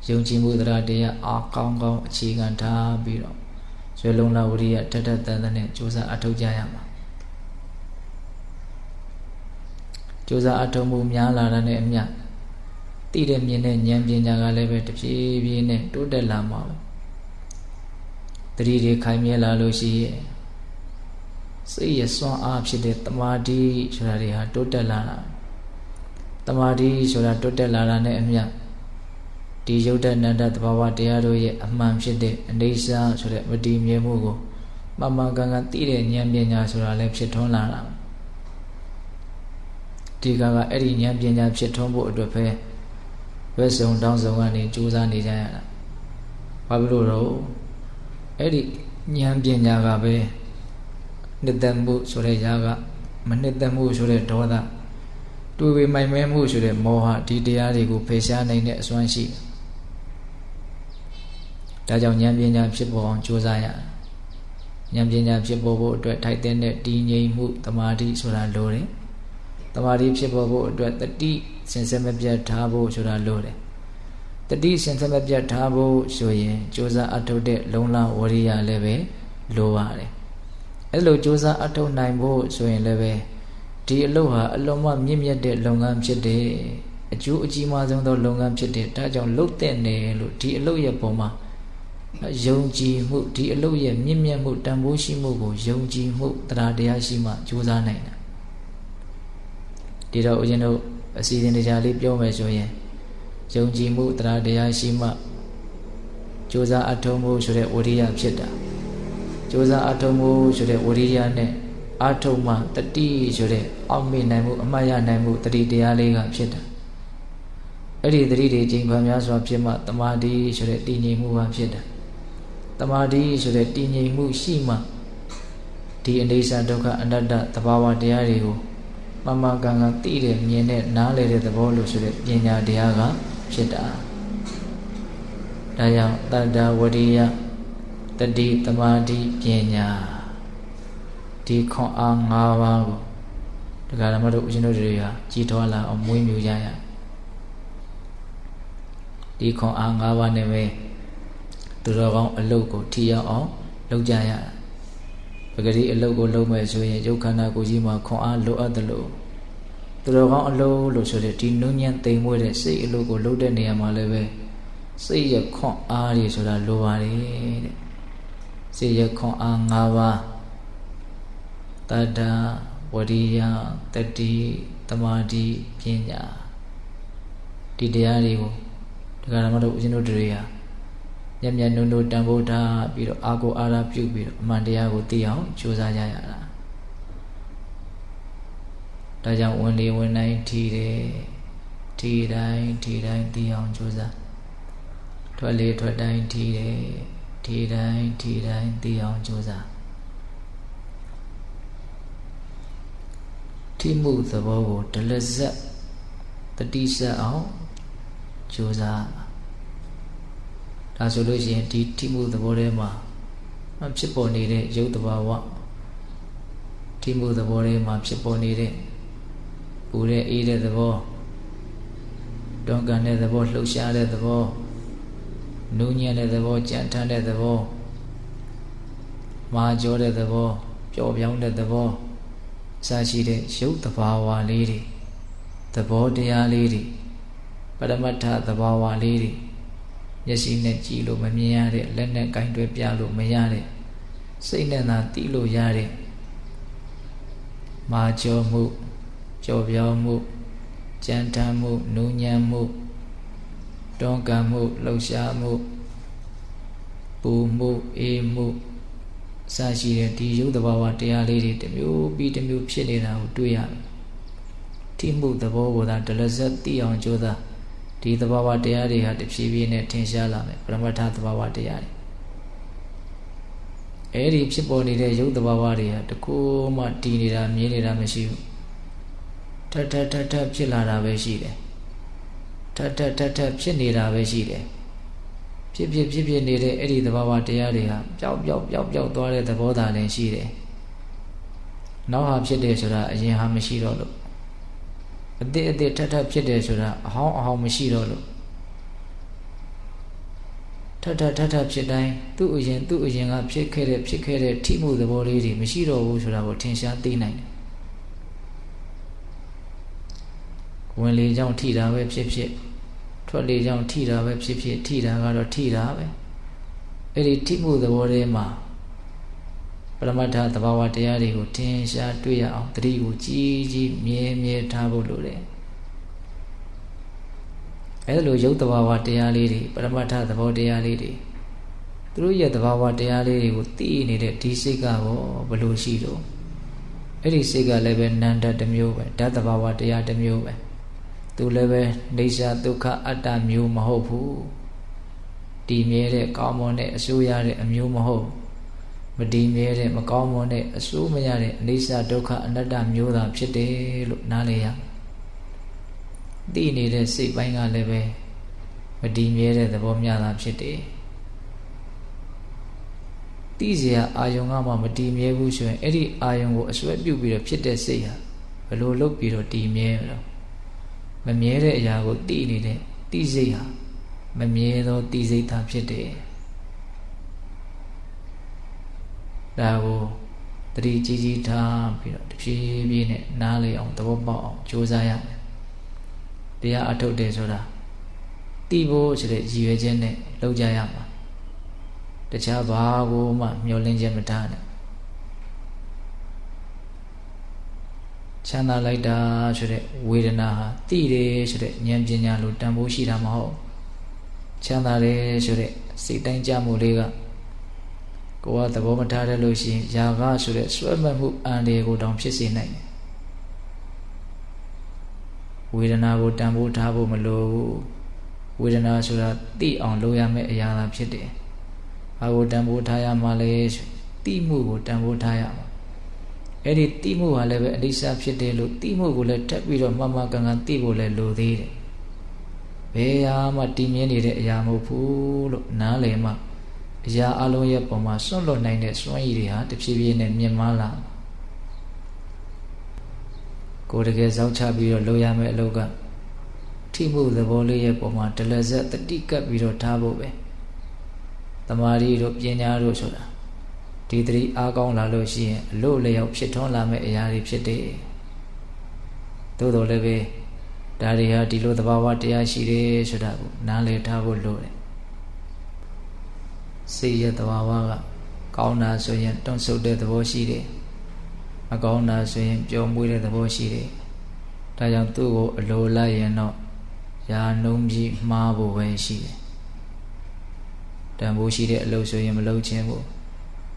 [SPEAKER 1] ယုံကြည်မှုတရားတရားအားကောင်းကောင်းအခြေခံထားပြီးတော့ဇွဲလုံးလာဝရိယထက်ထက်တန်တန်နဲ့ကြိုးစားအထောက်ကြရမှာကြိုးစားအထောက်မှုများလာတဲ့နဲ့အမျှသိတဲ့မြင်တဲ့ဉာဏ်ပညာကလည်းပဲတဖြည်းဖြည်းနဲ့တိုးတက်လာမှာပဲတတိတွေခိုင်မြဲလာလို့ရှိရဲ့စိတ်ရစွမ်းအားဖြစ်တဲ့တမာတိဆိုတာတွေဟာတိုးတက်လာတာတမာတိဆိုတာတိုးတက်လာတာနဲ့အမျှဒီယုတ်တနန္တသဘာဝတရားတို့ရဲ့အမှန်ဖြစ်တဲ့အနေစာဆိုတဲ့မတည်မြဲမှုကိုမှန်မှန်ကန်ကန်သိတဲ့ဉာဏ်ပညာဆိုတာလည်းဖြစ်ထွန်းလာတာဒီကအဲ့ဒီဉာဏ်ပညာဖြစ်ထွန်းဖို့အတွက်ပဲဘယ်စုံတောင်းစုံကနေကြိုးစားနေကြရတာဘာဖြစ်လို့တော့အဲ့ဒီဉာဏ်ပညာကပဲနှစ်သက်မှုဆိုတဲ့ຢာကမနှစ်သက်မှုဆိုတဲ့ဒေါသတွေ့ဝေမိုင်မဲမှုဆိုတဲ့မောဟဒီတရားတွေကိုဖယ်ရှားနိုင်တဲ့အစွမ်းရှိဒါကြောင့်ဉာဏ်ပညာဖြစ်ပေါ်အောင်ကြိုးစားရဉာဏ်ပညာဖြစ်ပေါ်ဖို့အတွက်ထိုက်တဲ့တည်ငြိမ်မှုတမာတိဆိုတာလိုတယ်တမာတိဖြစ်ပေါ်ဖို့အတွက်တတိစင်စက်မပြတ်ထားဖို့ဆိုတာလိုတယ် တတိစင်စမပြတ်ထားဖို့ဆိုရင်ကြိုးစားအထုတ်တဲ့လုံလဝရိယလည်းပဲလိုပါတယ်အဲ့လိုကြိုးစားအထုတ်နိုင်ဖို့ဆိုရင်လည်းပဲဒီအလုပ်ဟာအလုံးမမြင့်မြတ်တဲ့လုပ်ငန်းဖြစ်တယ်အကျိုးအကြီးမားဆုံးသောလုပ်ငန်းဖြစ်တယ်ဒါကြောင့်လုပ်တဲ့နယ်လို့ဒီအလုပ်ရဲ့ပုံမှာယုံကြည်မှုဒီအလုပ်ရဲ့မြင့်မြတ်မှုတန်ဖိုးရှိမှုကိုယုံကြည်မှုတရားတရားရှိမှကြိုးစားနိုင်တာဒီတော့ဦးဇင်းတို့အစီအစဉ်တရားလေးပြောမယ်ဆိုရင်ယုံကြည်မှုတရားတရားရှိမှကြိုးစားအထောက်မှုဆိုတဲ့ဝိရိယဖြစ်တာကြိုးစားအထောက်မှုဆိုတဲ့ဝိရိယနဲ့အထောက်မှတတိဆိုတဲ့အောက်မေ့နိုင်မှုအမှတ်ရနိုင်မှုတတိတရားလေးကဖြစ်တာအဲ့ဒီတတိတွေချိန်ပါများစွာဖြစ်မှတမာတိဆိုတဲ့တည်ငြိမ်မှုကဖြစ်တာတမာတိဆိုတဲ့တည်ငြိမ်မှုရှိမှဒီအနိစ္စဒုက္ခအနတ္တသဘာဝတရားတွေကိုမမကန်ကန်သိတဲ့မြင်တဲ့နားလည်တဲ့သဘောလို့ဆိုတဲ့ပညာတရားကဖြစ်တာဒါကြောင့်တတ္တဝရိယတတိတမာတိပညာဒီခွန်အား၅ပါးကိုတရားဓမ္မတို့ဦးဇင်းတို့တွေကကြီးထွားလာအောင်မွေးမြူကြရဒီခွန်အား၅ပါးနဲ့ပဲသူတော်ကောင်းအလုပ်ကိုထိရောက်အောင်လုပ်ကြရပဂတိအလုပ်ကိုလုပ်မယ်ဆိုရင်ရုပ်ခန္ဓာကိုယ်ကြီးမှာခွန်အားလိုအပ်တယ်လို့သူတော်ကောင်းအလုပ်လို့ဆိုတဲ့ဒီနုညံ့သိမ်မွေ့တဲ့စိတ်အလုပ်ကိုလုပ်တဲ့နေရာမှာလည်းပဲစိတ်ရခွန်အားတွေဆိုတာလိုပါတယ်တဲ့စိတ်ရခွန်အား၅ပါးတတ္တဝရိယတတိတမာတိပညာဒီတရားတွေကိုတရားဓမ္မတို့ဦးဇင်းတို့တွေဟာညံ့ညံ့နုံနုံတန်ဖိုးထားပြီးတော့အာကိုအာရပြုပြီးတော့အမှန်တရားကိုသိအောင်ကြိုးစားကြရတာဒါကြောင့်ဝင်လေဝင်တိုင်းထီတယ်ထီတိုင်းသိအောင်ကြိုးစားထွက်လေထွက်တိုင်းထီတယ်ထီတိုင်းသိအောင်ကြိုးစားထိမှုသဘောကိုဒလဇက်တတိဆက်အောင်ကြိုးစားဒါဆိုလို့ရှိရင်ဒီထိမှုသဘောထဲမှာဖြစ်ပေါ်နေတဲ့ရုပ်တဘာဝထိမှုသဘောထဲမှာဖြစ်ပေါ်နေတဲ့ပူတဲ့အေးတဲ့သဘောတွန်းကန်တဲ့သဘောလှုပ်ရှားတဲ့သဘောနူးညံ့တဲ့သဘောကြမ်းထမ်းတဲ့သဘောမာကြောတဲ့သဘောပျော်ပြောင်းတဲ့သဘောအစရှိတဲ့ရုပ်တဘာဝလေးတွေသဘောတရားလေးတွေပရမတ္ထသဘာဝလေးတွေမျက်စိနဲ့ကြည့်လို့မမြင်ရတဲ့လက်နဲ့ကင်တွဲပြလို့မရတဲ့စိတ်နဲ့သာသိလို့ရတဲ့မာကြောမှုကြော်ပြောင်းမှုကြမ်းတမ်းမှုနူးညံ့မှုတွန်းကန်မှုလှုပ်ရှားမှုပူမှုအေးမှုအစရှိတဲ့ဒီရုပ်တဘာဝတရားလေးတွေတစ်မျိုးပြီးတစ်မျိုးဖြစ်နေတာကိုတွေ့ရတယ်ထိမှုသဘောကိုသာဒလဇက်သိအောင်ကြိုးစားဒီသဘာဝတရားတွေဟာတဖြည်းဖြည်းနဲ့ထင်ရှားလာမယ်ပရမတ္ထသဘာဝတရားတွေအဲ့ဒီဖြစ်ပေါ်နေတဲ့ရုပ်သဘာဝတွေဟာတကူမှတည်နေတာမြင်နေတာမရှိဘူးထပ်ဖြစ်လာတာပဲရှိတယ်ထပ်ဖြစ်နေတာပဲရှိတယ်ဖြစ်နေတဲ့အဲ့ဒီသဘာဝတရားတွေဟာပျောက်သွားတဲ့သဘောသာလည်းရှိတယ်နောက်ဟာဖြစ်တယ်ဆိုတာအရင်ဟာမရှိတော့လို့အတိထပ်ဖြစ်တယ်ဆိုတာအဟောင်းမရှိတော့လို့ထပ်ဖြစ်တိုင်းသူ့အရင်ကဖြစ်ခဲ့တဲ့ထိမှုသဘောလေးတွေမရှိတော့ဘူးဆိုတာကိုထင်ရှားသိနိုင်တယ်ဝင်လေကြောင့်ထိတာပဲဖြစ်ထွက်လေကြောင့်ထိတာပဲဖြစ်ထိတာကတော့ထိတာပဲအဲ့ဒီထိမှုသဘောထဲမှာပရမတ္ထသဘာဝတရားတွေကိုထင်ရှားတွေ့ရအောင်တတိကိုကြီးမြဲထားဖို့လိုတယ်အဲ့လိုရုပ်သဘာဝတရားလေးတွေပရမတ္ထသဘောတရားလေးတွေသူတို့ရဲ့သဘာဝတရားလေးတွေကိုသိနေတဲ့ဒီစိတ်ကဘလို့ရှိတော့အဲ့ဒီစိတ်ကလည်းပဲနန္တတစ်မျိုးပဲဓာတ်သဘာဝတရားတစ်မျိုးပဲသူလည်းပဲနေရှာဒုက္ခအတ္တမျိုးမဟုတ်ဘူးတည်မြဲတဲ့ကောင်းမွန်တဲ့အစိုးရတဲ့အမျိုးမဟုတ်မတည်မြဲတဲ့မကောင်းမွန်တဲ့အစိုးမရတဲ့အနိစ္စဒုက္ခအနတ္တမျိုးသာဖြစ်တယ်လို့နားလည်ရသိနေတဲ့စိတ်ပိုင်းကလည်းပဲမတည်မြဲတဲ့သဘောများတာဖြစ်တယ်သိเสียအာယုံကမှမတည်မြဲဘူးဆိုရင်အဲ့ဒီအာယုံကိုအစွဲပြုတ်ပြီးတော့ဖြစ်တဲ့စိတ်ဟာဘယ်လိုလုပ်ပြီးတော့တည်မြဲမလို့မမြဲတဲ့အရာကိုသိနေတဲ့သိစိတ်ဟာ မမြဲသောတိစိတ်သာဖြစ်တယ်ဒါကိုတတိကြီးကြီးထားပြီးတော့တဖြည်းဖြည်းနဲ့နားလေအောင်သဘောပေါက်အောင်ကြိုးစားရမယ်တရားအထုတ်တယ်ဆိုတာသိဖို့ဆိုတဲ့ရည်ရွယ်ချက်နဲ့လုပ်ကြရမှာတခြားဘာကိုမှမျှော်လင့်ချက်မထားနဲ့ချမ်းသာလိုက်တာဆိုတဲ့ဝေဒနာဟာသိတယ်ဆိုတဲ့ဉာဏ်ပညာလိုတန်ဖိုးရှိတာမဟုတ်ချမ်းသာတယ်ဆိုတဲ့စိတ်တိုင်းကြမှုလေးကကိုယ်ကသဘောမထားတယ်လို့ရှိရင်ຢာကဆိုတဲ့ဆွဲမှတ်မှုအန္တရာယ်ကိုတောင်ဖြစ်စေနိုင်တယ်ဝေဒနာကိုတန်ဖိုးထားဖို့မလိုဘူးဝေဒနာဆိုတာသိအောင်လုပ်ရမယ့်အရာသာဖြစ်တယ်ဘာကိုတန်ဖိုးထားရမှာလဲသိမှုကိုတန်ဖိုးထားရမှာအဲ့ဒီသိမှုဟာလည်းပဲအနိစ္စဖြစ်တယ်လို့သိမှုကိုလည်းတက်ပြီးတော့မှန်မှန်ကန်ကန်သိဖို့လည်းလိုသေးတယ်ဘယ်ဟာမှတည်မြဲနေတဲ့အရာမဟုတ်ဘူးလို့နားလည်မှအရာအလုံးရဲ့ပုံမှာစွန့်လွတ်နိုင်တဲ့စွမ်းရည်တွေဟာတဖြည်းဖြည်းနဲ့မြင့်မားလာကိုယ်တကယ်စောင့်ချပြီးတော့လုပ်ရမယ့်အလုပ်ကထိမှုသဘောလေးရဲ့ပုံမှာတလက်ဆက်တတိကပ်ပြီးတော့ထားဖို့ပဲတမာရီတို့ပညာတို့ဆိုတာဒီတတိအားကောင်းလာလို့ရှိရင်အလို့လျောက်ဖြစ်ထွန်းလာမယ့်အရာတွေဖြစ်တယ်သို့တော်လည်းပဲဒါတွေဟာဒီလိုသဘာဝတရားရှိတယ်ဆိုတာကိုနားလည်ထားဖို့လိုတယ်စိတ်ရဲ့သဘာဝကကောင်းတာဆိုရင်တွန့်ဆုတ်တဲ့သဘောရှိတယ်မကောင်းတာဆိုရင်ပျော်မွေးတဲ့သဘောရှိတယ်ဒါကြောင့်သူ့ကိုအလိုလိုက်ရင်တော့ယာနှုံးပြီးမှားဖို့ပဲရှိတယ်တန်ဖိုးရှိတဲ့အလုပ်ဆိုရင်မလုပ်ခြင်းဘူး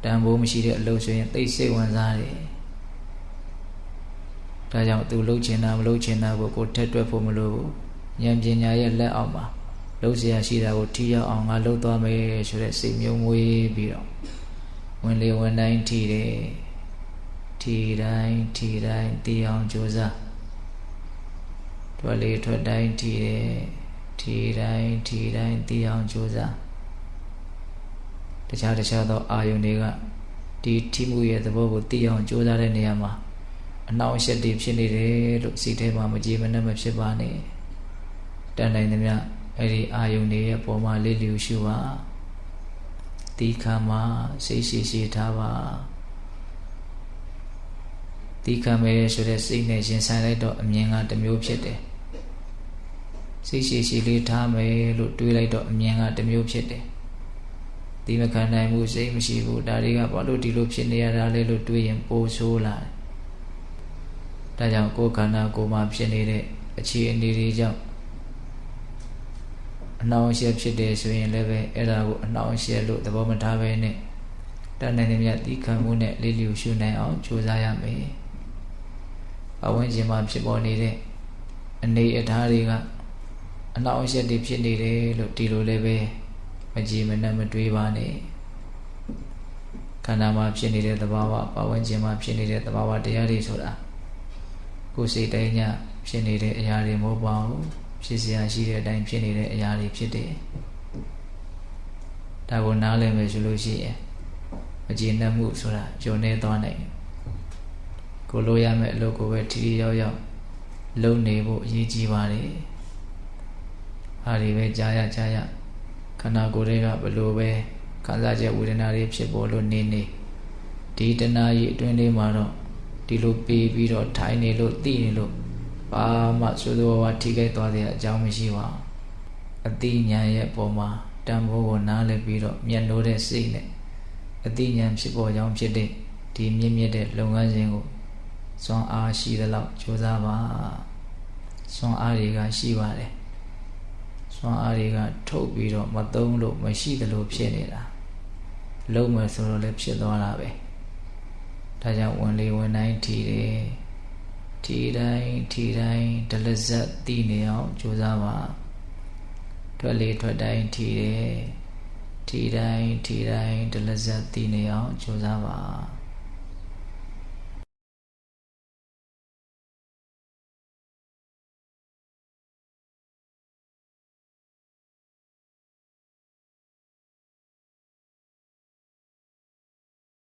[SPEAKER 1] တန်ဖိုးမရှိတဲ့အလုပ်ဆိုရင်သိစိတ်ဝင်စားတယ်ဒါကြောင့်သူလှုပ်ချင်တာမလှုပ်ချင်တာကိုထက်တွက်ဖို့မလိုဘူးဉာဏ်ပညာရဲ့လက်အောက်မှာလှုပ်เสียရှိတာကိုထိရောက်အောင်ငါလှုပ်သွားမယ်ဆိုတဲ့စိတ်မျိုးမွေးပြီးတော့ဝင်လေဝင်တိုင်းထိတယ်ထိတိုင်းသိအောင်ကြိုးစားထွက်လေထွက်တိုင်းထိတယ်ထိတိုင်းသိအောင်ကြိုးစားတခြားသောအာယုန်တွေကဒီထိမှုရဲ့သဘောကိုသိအောင်ကြိုးစားတဲ့နေရာမှာအနှောင့်အယှက်တွေဖြစ်နေတယ်လို့စိတ်ထဲမှာမကြေမနက်မဖြစ်ပါနဲ့တန်တိုင်းသမျှအဲ့ဒီအာယုန်တွေရဲ့ပုံမှာလေးလျူရှုပါတိခါမှာစိတ်ရှိထားပါတိခါမဲဆိုတဲ့စိတ်နဲ့ရင်ဆိုင်လိုက်တော့အမြင်ကတစ်မျိုးဖြစ်တယ်စိတ်ရှိလေးထားမယ်လို့တွေးလိုက်တော့အမြင်ကတစ်မျိုးဖြစ်တယ်ဒီမခံနိုင်မှုစိတ်မရှိဘူးဒါတွေကဘာလို့ဒီလိုဖြစ်နေရတာလဲလို့တွေးရင်ပိုဆိုးလာတယ်ဒါကြောင့်ကိုယ်ခန္ဓာကိုယ်မှာဖြစ်နေတဲ့အခြေအနေတွေကြောင့်အနှောင့်အယှက်ဖြစ်တယ်ဆိုရင်လည်းပဲအဲ့ဒါကိုအနှောင့်အယှက်လို့သဘောမထားဘဲနဲ့တဏှာနဲ့မြတ်ဒီခံမှုနဲ့လေးလျူရှုနိုင်အောင်ကြိုးစားရမယ်အဝိဇ္ဇာမှာဖြစ်ပေါ်နေတဲ့အနေအထားတွေကအနှောင့်အယှက်တွေဖြစ်နေတယ်လို့ဒီလိုလည်းပဲမကြည်မနှံ့မတွေးပါနဲ့ခန္ဓာမှာဖြစ်နေတဲ့သဘာဝပတ်ဝန်းကျင်မှာဖြစ်နေတဲ့သဘာဝတရားတွေဆိုတာကိုယ်စိတ်တိုင်းညဖြစ်နေတဲ့အရာတွေမဟုတ်ပါဘူးဖြစ်เสียရှိတဲ့အတိုင်းဖြစ်နေတဲ့အရာတွေဖြစ်တယ်ဒါကိုနားလည်မယ်ဆိုလို့ရှိရင်မကြည်နှံ့မှုဆိုတာညှို့နေသွားနိုင်ကိုလိုရမယ့်အလုပ်ကိုပဲထီထီရောက်ရောက်လုပ်နေဖို့အရေးကြီးပါတယ်ဟာဒီပဲကြားရခန္ဓာကိုယ်တွေကဘလို့ပဲခံစားချက်ဝေဒနာတွေဖြစ်ပေါ်လို့နေဒီတဏှာကြီးအတွင်းလေးမှာတော့ဒီလိုပေးပြီးတော့ထိုင်နေလို့သိနေလို့ဘာမှစိုးစိုးဝါးထိခိုက်သွားတဲ့အကြောင်းမရှိပါဘူးအတိညာရဲ့ပုံမှာတန်ဖိုးကိုနားလည်ပြီးတော့မျက်နှိုးတဲ့စိတ်နဲ့အတိညာဖြစ်ပေါ်ကြောင်းဖြစ်တဲ့ဒီမြင့်မြတ်တဲ့လုပ်ငန်းစဉ်ကိုစွမ်းအားရှိသလောက်ကြိုးစားပါစွမ်းအားတွေကရှိပါတယ်စွမ်းအားတွေကထုတ်ပြီးတော့မသုံးလို့မရှိသလိုဖြစ်နေတာလုံးမယ်ဆိုတော့လည်းဖြစ်သွားတာပဲဒါကြောင့်ဝင်လေဝင်တိုင်းထီတယ်ထီတိုင်းဒလဇတ်သိနေအောင်ကြိုးစားပါထွက်လေထွက်တိုင်းထီတယ်ထီတိုင်းဒလဇတ်သိနေအောင်ကြိုးစားပါ